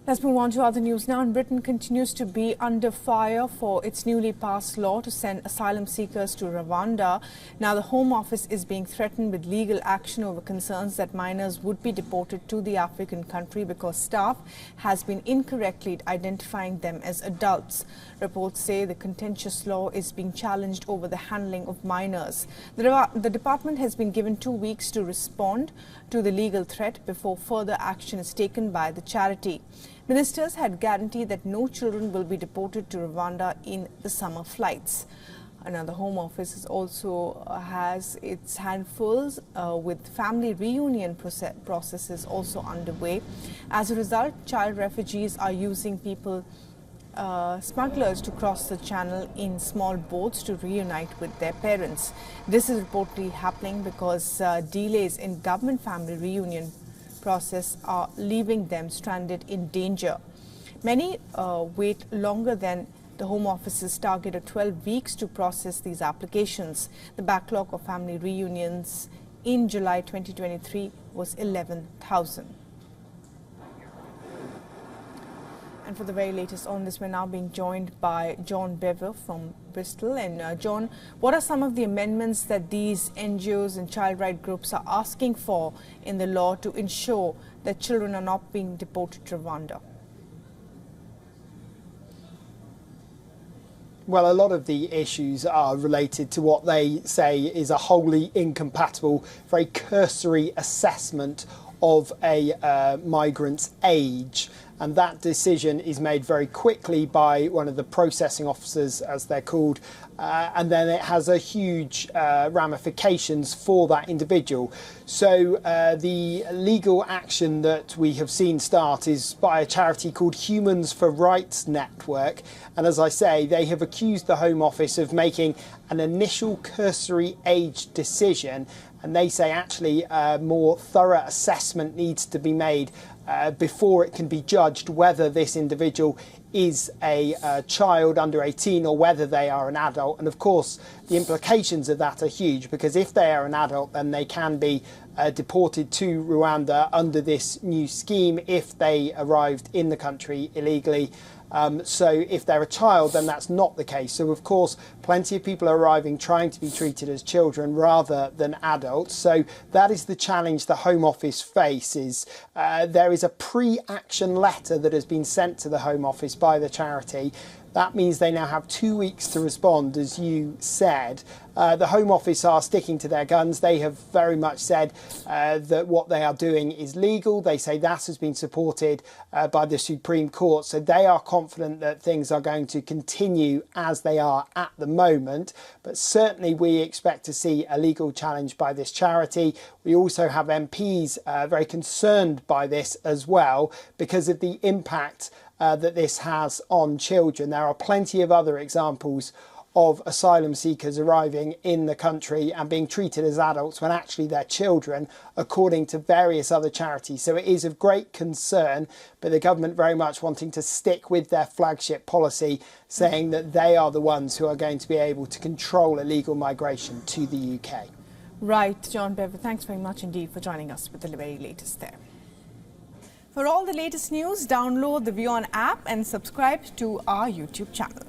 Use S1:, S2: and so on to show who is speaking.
S1: Let's move on to other news now. Britain continues to be under fire for its newly passed law to send asylum seekers to Rwanda. Now, the Home Office is being threatened with legal action over concerns that minors would be deported to the African country because staff has been incorrectly identifying them as adults. Reports say the contentious law is being challenged over the handling of minors. The department has been given 2 weeks to respond to the legal threat before further action is taken by the charity. Ministers had guaranteed that no children will be deported to Rwanda in the summer flights. The Home Office also has its handfuls with family reunion processes also underway. As a result, child refugees are using smugglers to cross the channel in small boats to reunite with their parents. This is reportedly happening because delays in government family reunion process are leaving them stranded in danger. Many wait longer than the Home Office's target of 12 weeks to process these applications. The backlog of family reunions in July 2023 was 11,000. And for the very latest on this, we're now being joined by John Bever from Bristol. And John, what are some of the amendments that these NGOs and child rights groups are asking for in the law to ensure that children are not being deported to Rwanda?
S2: Well, a lot of the issues are related to what they say is a wholly incompatible, very cursory assessment of a migrant's age. And that decision is made very quickly by one of the processing officers, as they're called, and then it has a huge ramifications for that individual. So the legal action that we have seen start is by a charity called Humans for Rights Network. And as I say, they have accused the Home Office of making an initial cursory age decision. And they say actually a more thorough assessment needs to be made before it can be judged whether this individual is a child under 18 or whether they are an adult. And of course, the implications of that are huge, because if they are an adult, then they can be deported to Rwanda under this new scheme if they arrived in the country illegally. So if they're a child, then that's not the case. So of course, plenty of people are arriving trying to be treated as children rather than adults. So that is the challenge the Home Office faces. There is a pre-action letter that has been sent to the Home Office by the charity. That means they now have 2 weeks to respond, as you said. The Home Office are sticking to their guns. They have very much said that what they are doing is legal. They say that has been supported by the Supreme Court. So they are confident that things are going to continue as they are at the moment. But certainly we expect to see a legal challenge by this charity. We also have MPs very concerned by this as well because of the impact that this has on children. There are plenty of other examples of asylum seekers arriving in the country and being treated as adults when actually they're children, according to various other charities. So it is of great concern, but the government very much wanting to stick with their flagship policy, saying that they are the ones who are going to be able to control illegal migration to the UK.
S1: Right, John Bever, thanks very much indeed for joining us with the very latest there. For all the latest news, download the WION app and subscribe to our YouTube channel.